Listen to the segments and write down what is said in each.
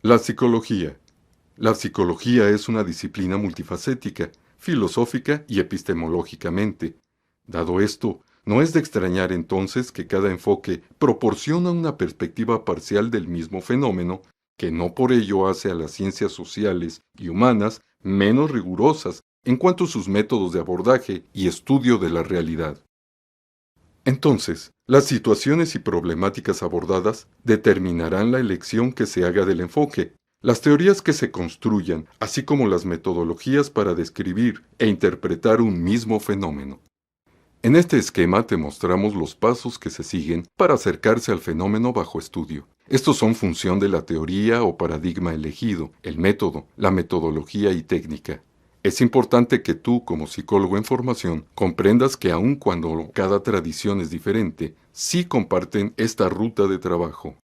La psicología. La psicología es una disciplina multifacética, filosófica y epistemológicamente. Dado esto, no es de extrañar entonces que cada enfoque proporciona una perspectiva parcial del mismo fenómeno, que no por ello hace a las ciencias sociales y humanas menos rigurosas en cuanto a sus métodos de abordaje y estudio de la realidad. Entonces, las situaciones y problemáticas abordadas determinarán la elección que se haga del enfoque, las teorías que se construyan, así como las metodologías para describir e interpretar un mismo fenómeno. En este esquema te mostramos los pasos que se siguen para acercarse al fenómeno bajo estudio. Estos son función de la teoría o paradigma elegido, el método, la metodología y técnica. Es importante que tú, como psicólogo en formación, comprendas que aun cuando cada tradición es diferente, sí comparten esta ruta de trabajo.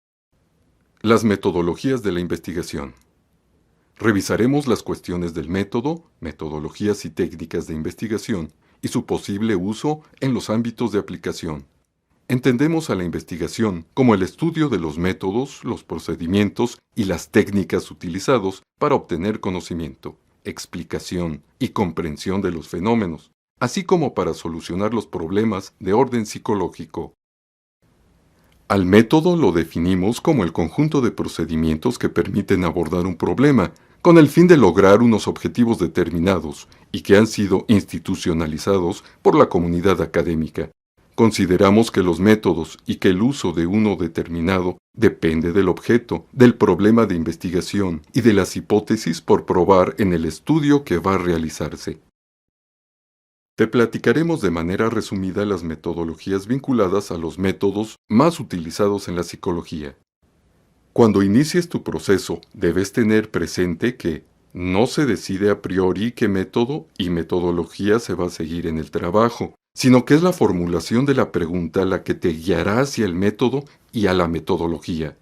Las metodologías de la investigación. Revisaremos las cuestiones del método, metodologías y técnicas de investigación, y su posible uso en los ámbitos de aplicación. Entendemos a la investigación como el estudio de los métodos, los procedimientos y las técnicas utilizados para obtener conocimiento, explicación y comprensión de los fenómenos, así como para solucionar los problemas de orden psicológico. Al método lo definimos como el conjunto de procedimientos que permiten abordar un problema, con el fin de lograr unos objetivos determinados y que han sido institucionalizados por la comunidad académica. Consideramos que los métodos y que el uso de uno determinado depende del objeto, del problema de investigación y de las hipótesis por probar en el estudio que va a realizarse. Te platicaremos de manera resumida las metodologías vinculadas a los métodos más utilizados en la psicología. Cuando inicies tu proceso, debes tener presente que no se decide a priori qué método y metodología se va a seguir en el trabajo, sino que es la formulación de la pregunta la que te guiará hacia el método y a la metodología.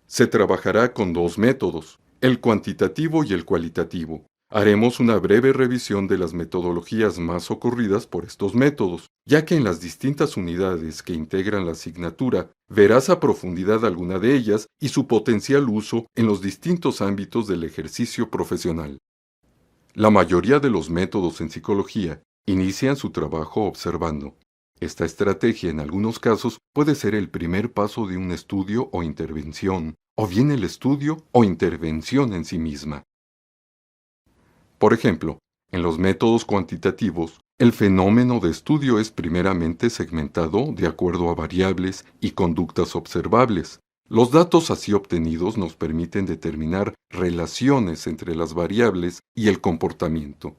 Se trabajará con dos métodos, el cuantitativo y el cualitativo. Haremos una breve revisión de las metodologías más ocurridas por estos métodos, ya que en las distintas unidades que integran la asignatura verás a profundidad alguna de ellas y su potencial uso en los distintos ámbitos del ejercicio profesional. La mayoría de los métodos en psicología inician su trabajo observando. Esta estrategia en algunos casos puede ser el primer paso de un estudio o intervención, o bien el estudio o intervención en sí misma. Por ejemplo, en los métodos cuantitativos, el fenómeno de estudio es primeramente segmentado de acuerdo a variables y conductas observables. Los datos así obtenidos nos permiten determinar relaciones entre las variables y el comportamiento.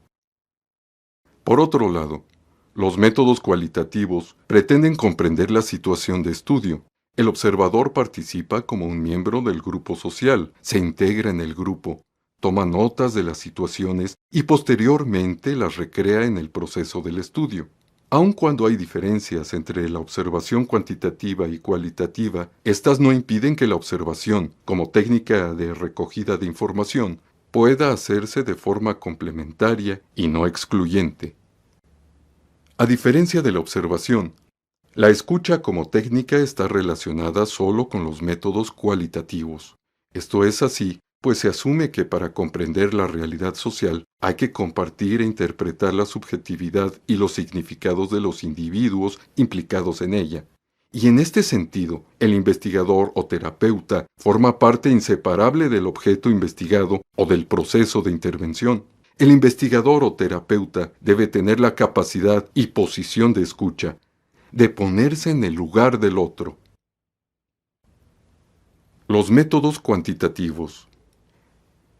Por otro lado, los métodos cualitativos pretenden comprender la situación de estudio. El observador participa como un miembro del grupo social, se integra en el grupo, toma notas de las situaciones y posteriormente las recrea en el proceso del estudio. Aun cuando hay diferencias entre la observación cuantitativa y cualitativa, estas no impiden que la observación, como técnica de recogida de información, pueda hacerse de forma complementaria y no excluyente. A diferencia de la observación, la escucha como técnica está relacionada solo con los métodos cualitativos. Esto es así, pues se asume que para comprender la realidad social hay que compartir e interpretar la subjetividad y los significados de los individuos implicados en ella. Y en este sentido, el investigador o terapeuta forma parte inseparable del objeto investigado o del proceso de intervención. El investigador o terapeuta debe tener la capacidad y posición de escucha, de ponerse en el lugar del otro. Los métodos cuantitativos.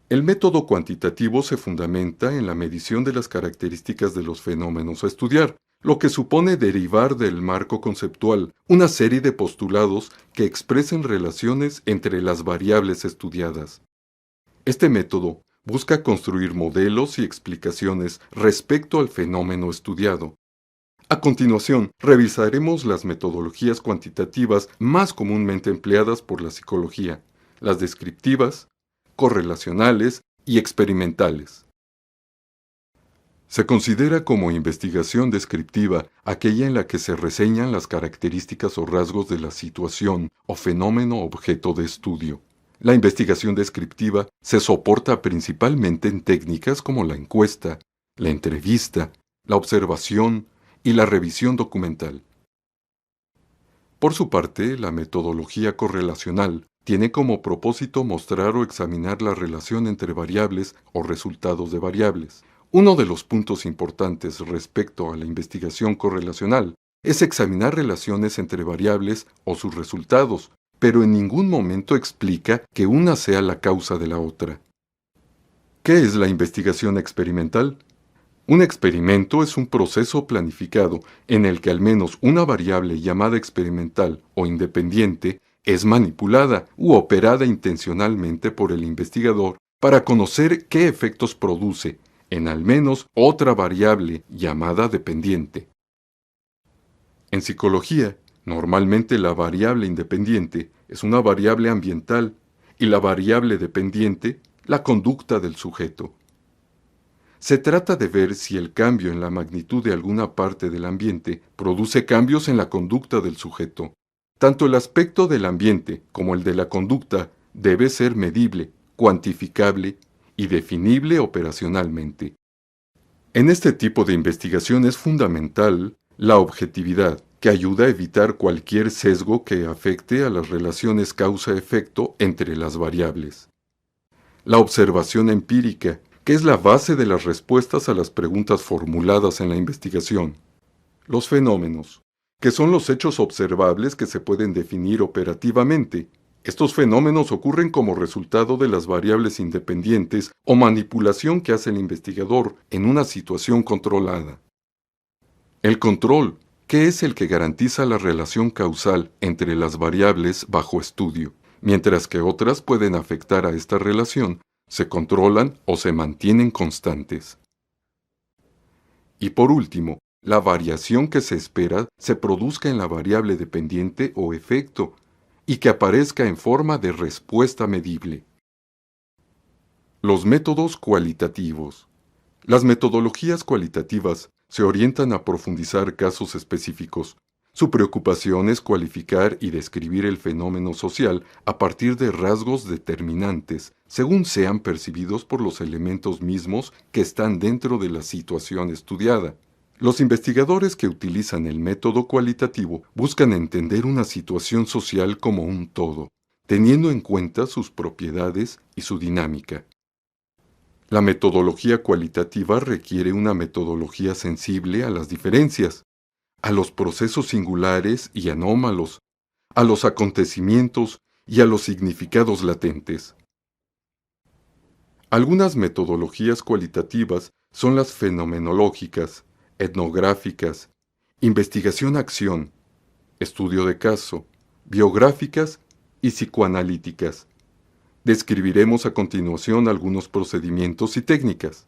El método cuantitativo se fundamenta en la medición de las características de los fenómenos a estudiar, lo que supone derivar del marco conceptual una serie de postulados que expresen relaciones entre las variables estudiadas. Este método busca construir modelos y explicaciones respecto al fenómeno estudiado. A continuación, revisaremos las metodologías cuantitativas más comúnmente empleadas por la psicología, las descriptivas, correlacionales y experimentales. Se considera como investigación descriptiva aquella en la que se reseñan las características o rasgos de la situación o fenómeno objeto de estudio. La investigación descriptiva se soporta principalmente en técnicas como la encuesta, la entrevista, la observación y la revisión documental. Por su parte, la metodología correlacional tiene como propósito mostrar o examinar la relación entre variables o resultados de variables. Uno de los puntos importantes respecto a la investigación correlacional es examinar relaciones entre variables o sus resultados, pero en ningún momento explica que una sea la causa de la otra. ¿Qué es la investigación experimental? Un experimento es un proceso planificado en el que al menos una variable llamada experimental o independiente es manipulada u operada intencionalmente por el investigador para conocer qué efectos produce en al menos otra variable llamada dependiente. En psicología, normalmente la variable independiente es una variable ambiental y la variable dependiente la conducta del sujeto. Se trata de ver si el cambio en la magnitud de alguna parte del ambiente produce cambios en la conducta del sujeto. Tanto el aspecto del ambiente como el de la conducta debe ser medible, cuantificable y definible operacionalmente. En este tipo de investigación es fundamental la objetividad, que ayuda a evitar cualquier sesgo que afecte a las relaciones causa-efecto entre las variables. La observación empírica, que es la base de las respuestas a las preguntas formuladas en la investigación. Los fenómenos, que son los hechos observables que se pueden definir operativamente. Estos fenómenos ocurren como resultado de las variables independientes o manipulación que hace el investigador en una situación controlada. El control, que es el que garantiza la relación causal entre las variables bajo estudio, mientras que otras pueden afectar a esta relación, se controlan o se mantienen constantes. Y por último, la variación que se espera se produzca en la variable dependiente o efecto, y que aparezca en forma de respuesta medible. Los métodos cualitativos. Las metodologías cualitativas se orientan a profundizar casos específicos. Su preocupación es cualificar y describir el fenómeno social a partir de rasgos determinantes, según sean percibidos por los elementos mismos que están dentro de la situación estudiada. Los investigadores que utilizan el método cualitativo buscan entender una situación social como un todo, teniendo en cuenta sus propiedades y su dinámica. La metodología cualitativa requiere una metodología sensible a las diferencias, a los procesos singulares y anómalos, a los acontecimientos y a los significados latentes. Algunas metodologías cualitativas son las fenomenológicas, etnográficas, investigación-acción, estudio de caso, biográficas y psicoanalíticas. Describiremos a continuación algunos procedimientos y técnicas.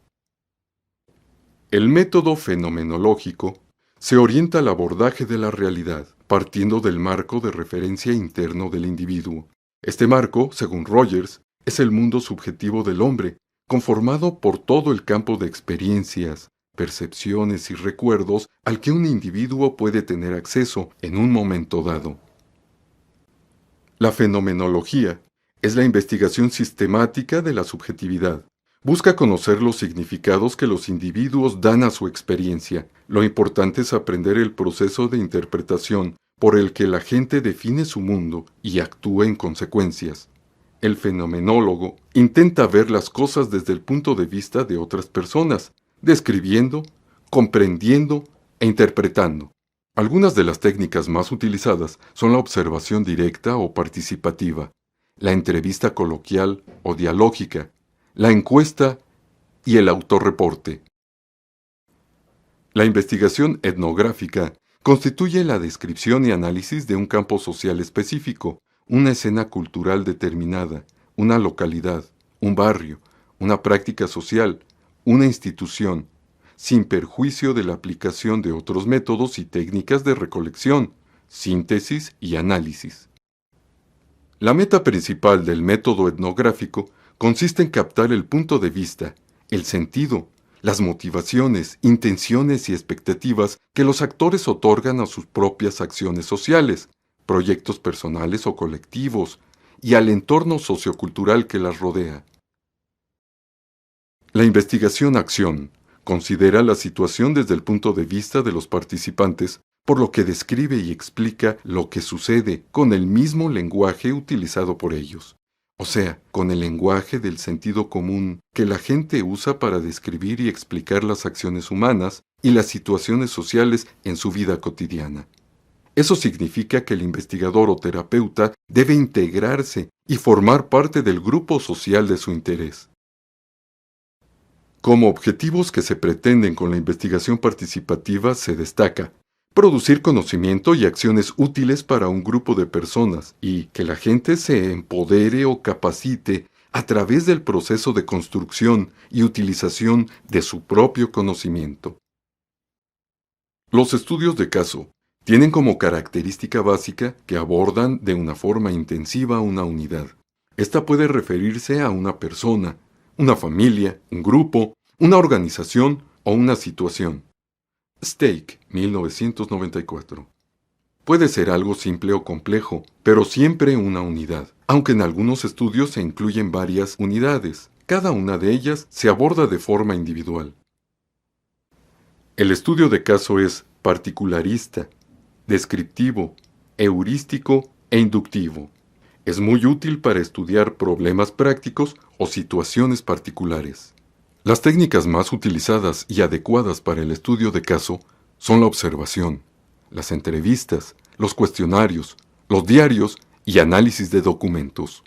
El método fenomenológico se orienta al abordaje de la realidad, partiendo del marco de referencia interno del individuo. Este marco, según Rogers, es el mundo subjetivo del hombre, conformado por todo el campo de experiencias, percepciones y recuerdos al que un individuo puede tener acceso en un momento dado. La fenomenología es la investigación sistemática de la subjetividad. Busca conocer los significados que los individuos dan a su experiencia. Lo importante es aprender el proceso de interpretación por el que la gente define su mundo y actúa en consecuencias. El fenomenólogo intenta ver las cosas desde el punto de vista de otras personas, describiendo, comprendiendo e interpretando. Algunas de las técnicas más utilizadas son la observación directa o participativa, la entrevista coloquial o dialógica, la encuesta y el autorreporte. La investigación etnográfica constituye la descripción y análisis de un campo social específico, una escena cultural determinada, una localidad, un barrio, una práctica social, una institución, sin perjuicio de la aplicación de otros métodos y técnicas de recolección, síntesis y análisis. La meta principal del método etnográfico consiste en captar el punto de vista, el sentido, las motivaciones, intenciones y expectativas que los actores otorgan a sus propias acciones sociales, proyectos personales o colectivos, y al entorno sociocultural que las rodea. La investigación-acción considera la situación desde el punto de vista de los participantes, por lo que describe y explica lo que sucede con el mismo lenguaje utilizado por ellos, o sea, con el lenguaje del sentido común que la gente usa para describir y explicar las acciones humanas y las situaciones sociales en su vida cotidiana. Eso significa que el investigador o terapeuta debe integrarse y formar parte del grupo social de su interés. Como objetivos que se pretenden con la investigación participativa se destaca producir conocimiento y acciones útiles para un grupo de personas y que la gente se empodere o capacite a través del proceso de construcción y utilización de su propio conocimiento. Los estudios de caso tienen como característica básica que abordan de una forma intensiva una unidad. Esta puede referirse a una persona, una familia, un grupo, una organización o una situación. Stake, 1994. Puede ser algo simple o complejo, pero siempre una unidad, aunque en algunos estudios se incluyen varias unidades. Cada una de ellas se aborda de forma individual. El estudio de caso es particularista, descriptivo, heurístico e inductivo. Es muy útil para estudiar problemas prácticos o situaciones particulares. Las técnicas más utilizadas y adecuadas para el estudio de caso son la observación, las entrevistas, los cuestionarios, los diarios y análisis de documentos.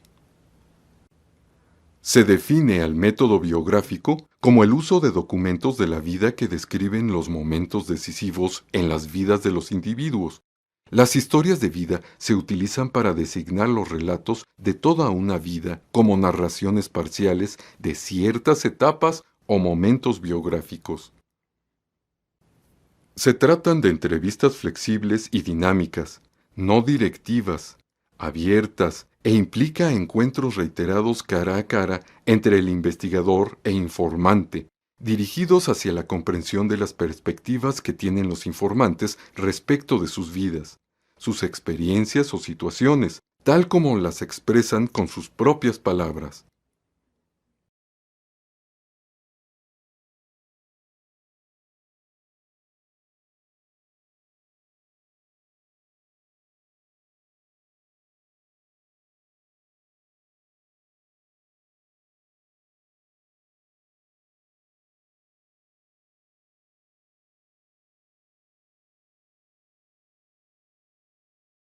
Se define al método biográfico como el uso de documentos de la vida que describen los momentos decisivos en las vidas de los individuos. Las historias de vida se utilizan para designar los relatos de toda una vida como narraciones parciales de ciertas etapas o momentos biográficos. Se tratan de entrevistas flexibles y dinámicas, no directivas, abiertas, e implica encuentros reiterados cara a cara entre el investigador e informante, dirigidos hacia la comprensión de las perspectivas que tienen los informantes respecto de sus vidas, sus experiencias o situaciones, tal como las expresan con sus propias palabras.